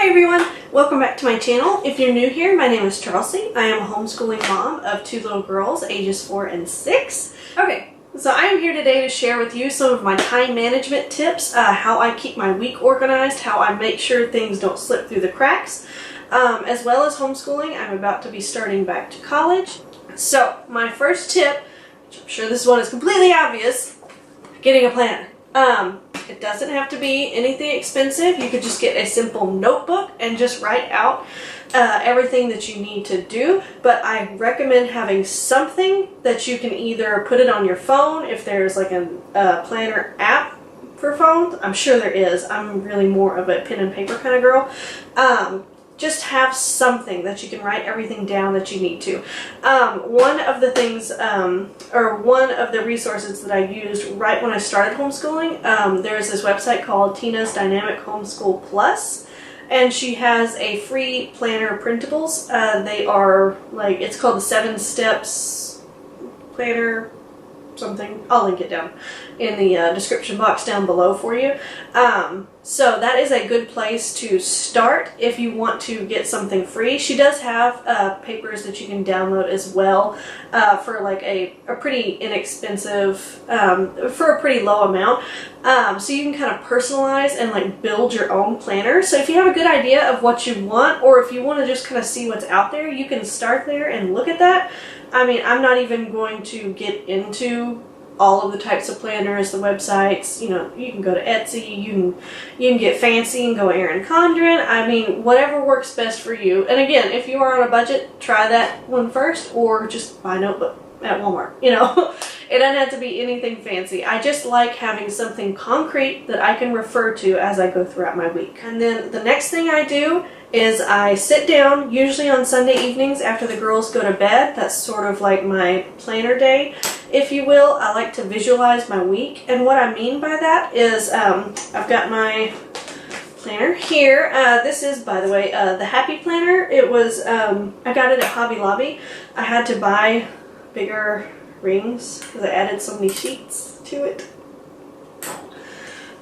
Hi everyone, welcome back to my channel. If you're new here, my name is Chelsea. I am a homeschooling mom of two little girls, ages 4 and 6. Okay, so I am here today to share with you some of my time management tips, how I keep my week organized, how I make sure things don't slip through the cracks, as well as homeschooling. I'm about to be starting back to college. So my first tip, which I'm sure this one is completely obvious, getting a planner. It doesn't have to be anything expensive. You could just get a simple notebook and just write out everything that you need to do. But I recommend having something that you can either put it on your phone if there's like a planner app for phones. I'm sure there is. I'm really more of a pen and paper kind of girl. Just have something that you can write everything down that you need to. One of the things, or one of the resources that I used right when I started homeschooling, there's this website called Tina's Dynamic Homeschool Plus, and she has a free planner printables. They are like, it's called the 7 Steps Planner something. I'll link it down in the description box down below for you. So that is a good place to start if you want to get something free. She does have papers that you can download as well for like a pretty inexpensive, for a pretty low amount. So you can kind of personalize and like build your own planner. So if you have a good idea of what you want, or if you want to just kind of see what's out there, you can start there and look at that. I mean, I'm not even going to get into all of the types of planners, the websites. You know, you can go to Etsy, you can get fancy and go Erin Condren. I mean, whatever works best for you. And again, if you are on a budget, try that one first, or just buy a notebook at Walmart. You know, it doesn't have to be anything fancy. I just like having something concrete that I can refer to as I go throughout my week. And then the next thing I do is I sit down, usually on Sunday evenings after the girls go to bed. That's sort of like my planner day, if you will. I like to visualize my week, and what I mean by that is I've got my planner here. This is, by the way, the Happy Planner. It was, I got it at Hobby Lobby. I had to buy bigger rings because I added so many sheets to it.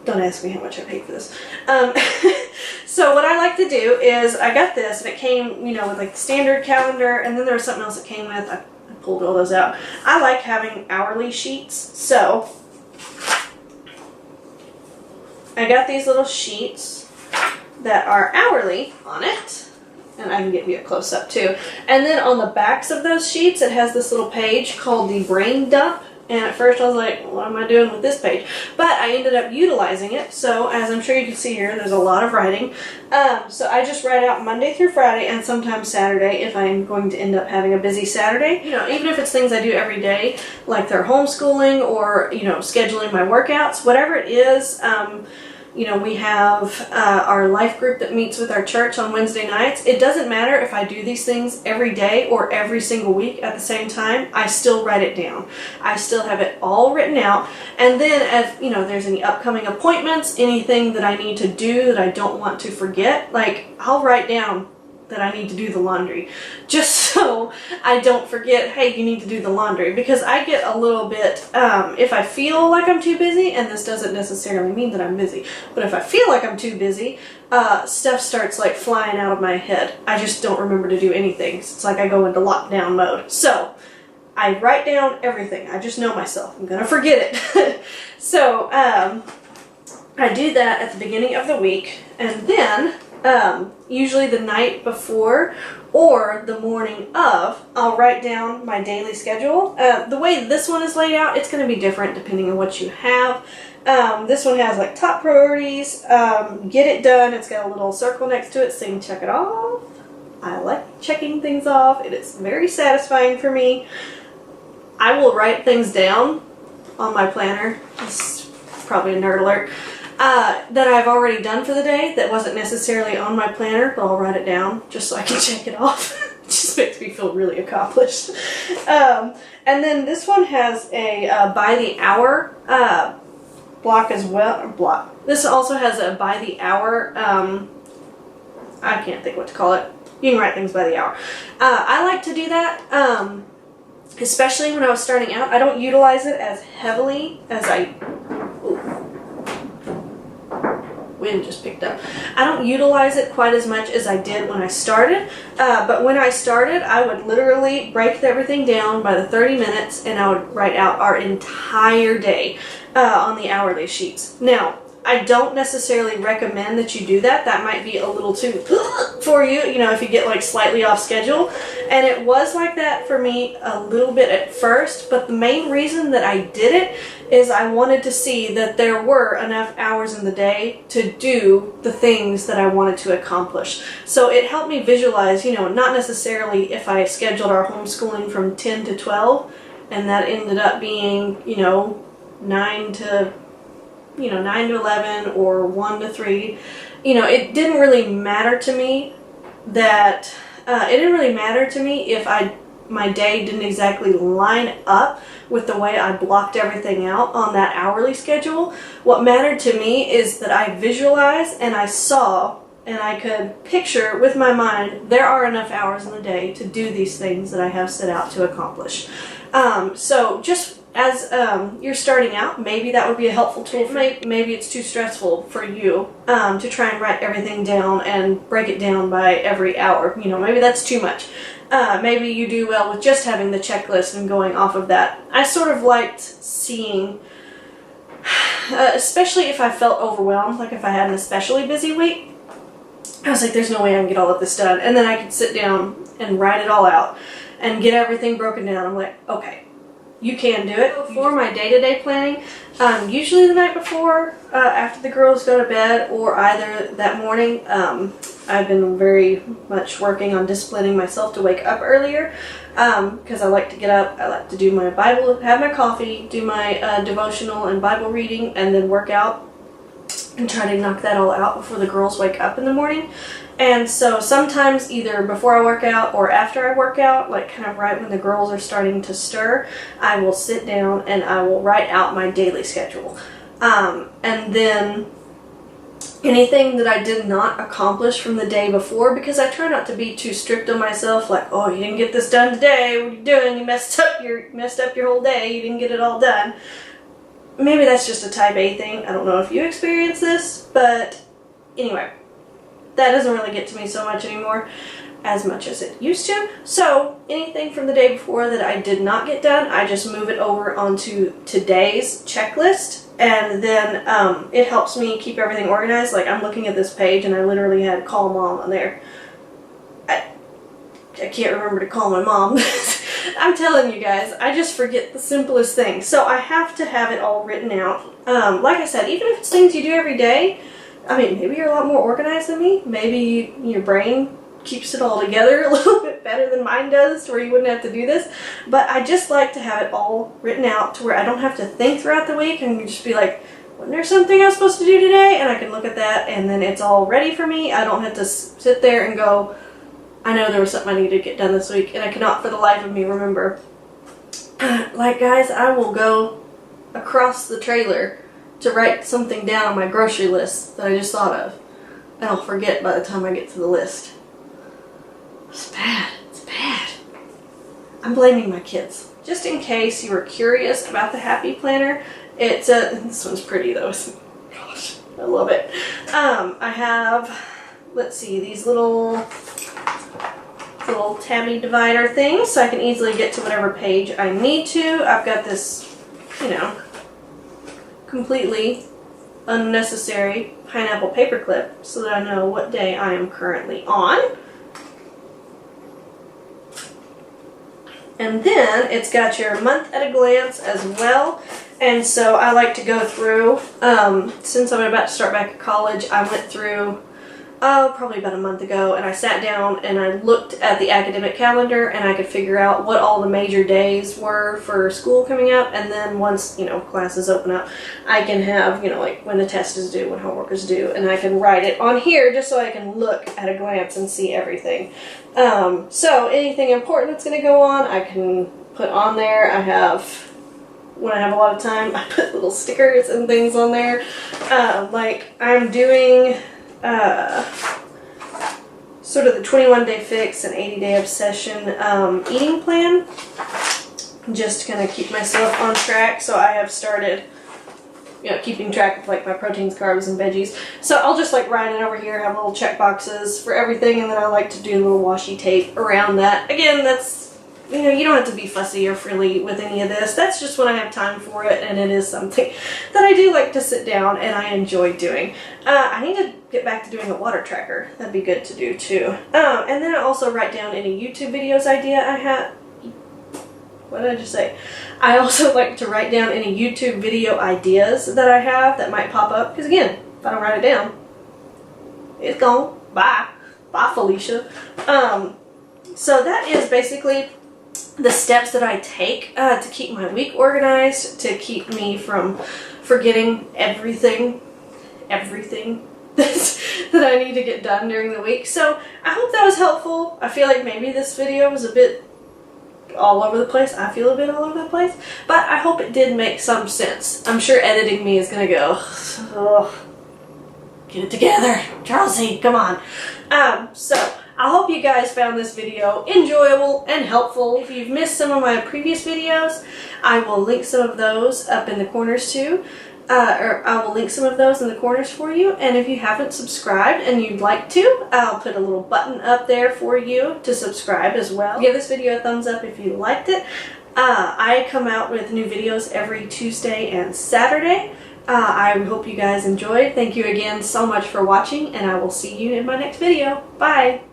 Don't ask me how much I paid for this. So what I like to do is, I got this and it came, you know, with like the standard calendar, and then there was something else it came with. I pulled all those out. I like having hourly sheets. So I got these little sheets that are hourly on it, and I can give you a close up too. And then on the backs of those sheets, it has this little page called the brain dump. And at first I was like, what am I doing with this page? But I ended up utilizing it. So as I'm sure you can see here, there's a lot of writing. So I just write out Monday through Friday and sometimes Saturday if I'm going to end up having a busy Saturday. You know, even if it's things I do every day, like they're homeschooling or, you know, scheduling my workouts, whatever it is. You know, we have our life group that meets with our church on Wednesday nights. It doesn't matter if I do these things every day or every single week at the same time. I still write it down. I still have it all written out. And then if, you know, there's any upcoming appointments, anything that I need to do that I don't want to forget, like I'll write down that I need to do the laundry, just so I don't forget, hey, you need to do the laundry, because I get a little bit, if I feel like I'm too busy, and this doesn't necessarily mean that I'm busy, but if I feel like I'm too busy, stuff starts like flying out of my head. I just don't remember to do anything. It's like I go into lockdown mode. So I write down everything. I just know myself. I'm gonna forget it. So I do that at the beginning of the week, and then usually the night before or the morning of, I'll write down my daily schedule. The way this one is laid out, it's going to be different depending on what you have. This one has like top priorities, get it done. It's got a little circle next to it saying check it off. I like checking things off. It is very satisfying for me. I will write things down on my planner. It's probably a nerd alert. That I've already done for the day that wasn't necessarily on my planner, but I'll write it down just so I can check it off. It just makes me feel really accomplished. And then this one has a by the hour block as well. This also has a by the hour, I can't think what to call it. You can write things by the hour. I like to do that, especially when I was starting out. I don't utilize it as heavily as I wind just picked up. I don't utilize it quite as much as I did when I started, but when I started, I would literally break everything down by the 30 minutes, and I would write out our entire day on the hourly sheets. Now, I don't necessarily recommend that you do that. That might be a little too for you, you know, if you get like slightly off schedule. And it was like that for me a little bit at first, but the main reason that I did it is I wanted to see that there were enough hours in the day to do the things that I wanted to accomplish. So it helped me visualize, you know, not necessarily if I scheduled our homeschooling from 10 to 12 and that ended up being, you know, 9 to 11 or 1 to 3. You know, it didn't really matter to me that, if my day didn't exactly line up with the way I blocked everything out on that hourly schedule. What mattered to me is that I visualized and I saw and I could picture with my mind there are enough hours in the day to do these things that I have set out to accomplish. So just as you're starting out, maybe that would be a helpful tool. Maybe it's too stressful for you to try and write everything down and break it down by every hour. You know, maybe that's too much. Maybe you do well with just having the checklist and going off of that. I sort of liked seeing, especially if I felt overwhelmed, like if I had an especially busy week, I was like, there's no way I can get all of this done. And then I could sit down and write it all out and get everything broken down. I'm like, okay, you can do it. For my day-to-day planning, usually the night before, after the girls go to bed, or either that morning, I've been very much working on disciplining myself to wake up earlier, because I like to get up, I like to do my Bible, have my coffee, do my devotional and Bible reading, and then work out and try to knock that all out before the girls wake up in the morning. And so sometimes either before I work out or after I work out, like kind of right when the girls are starting to stir, I will sit down and I will write out my daily schedule. And then anything that I did not accomplish from the day before, because I try not to be too strict on myself, like, oh, you didn't get this done today, what are you doing? You messed up your whole day, you didn't get it all done. Maybe that's just a type A thing. I don't know if you experience this, but anyway, that doesn't really get to me so much anymore as much as it used to. So anything from the day before that I did not get done, I just move it over onto today's checklist, and then it helps me keep everything organized. Like, I'm looking at this page and I literally had call mom on there. I can't remember to call my mom. I'm telling you guys, I just forget the simplest things. So I have to have it all written out. Like I said, even if it's things you do every day, I mean, maybe you're a lot more organized than me. Maybe your brain keeps it all together a little bit better than mine does, to where you wouldn't have to do this. But I just like to have it all written out to where I don't have to think throughout the week and just be like, wasn't there something I was supposed to do today? And I can look at that and then it's all ready for me. I don't have to sit there and go, I know there was something I needed to get done this week, and I cannot for the life of me remember. Like, guys, I will go across the trailer to write something down on my grocery list that I just thought of, and I'll forget by the time I get to the list. It's bad. It's bad. I'm blaming my kids. Just in case you were curious about the Happy Planner, it's this one's pretty though. Gosh, I love it. I have, let's see, these little tabby divider things, so I can easily get to whatever page I need to. I've got this, you know, completely unnecessary pineapple paperclip so that I know what day I am currently on. And then it's got your month at a glance as well. And so I like to go through, since I'm about to start back at college, I went through probably about a month ago, and I sat down and I looked at the academic calendar and I could figure out what all the major days were for school coming up, and then once, you know, classes open up, I can have, you know, like when the test is due, when homework is due, and I can write it on here just so I can look at a glance and see everything. So anything important that's going to go on, I can put on there. I have, when I have a lot of time, I put little stickers and things on there. Like I'm doing sort of the 21-day fix and 80-day obsession eating plan, just to kind of keep myself on track. So I have started you know, keeping track of like my proteins, carbs, and veggies. So I'll just like write it over here, have little check boxes for everything, and then I like to do little washi tape around that. Again, that's, you know, you don't have to be fussy or frilly with any of this. That's just when I have time for it, and it is something that I do like to sit down and I enjoy doing. I need to get back to doing a water tracker. That'd be good to do too. And then I also write down any YouTube videos idea I have. What did I just say? I also like to write down any YouTube video ideas that I have that might pop up. Because again, if I don't write it down, it's gone. Bye. Bye, Felicia. So that is basically the steps that I take to keep my week organized, to keep me from forgetting everything that I need to get done during the week. So I hope that was helpful. I feel like maybe this video was a bit all over the place. I feel a bit all over the place, but I hope it did make some sense. I'm sure editing me is gonna go, oh, get it together, Charlesy, come on. So I hope you guys found this video enjoyable and helpful. If you've missed some of my previous videos, I will link some of those up in the corners too. Or I will link some of those in the corners for you. And if you haven't subscribed and you'd like to, I'll put a little button up there for you to subscribe as well. Give this video a thumbs up if you liked it. I come out with new videos every Tuesday and Saturday. I hope you guys enjoyed. Thank you again so much for watching, and I will see you in my next video. Bye!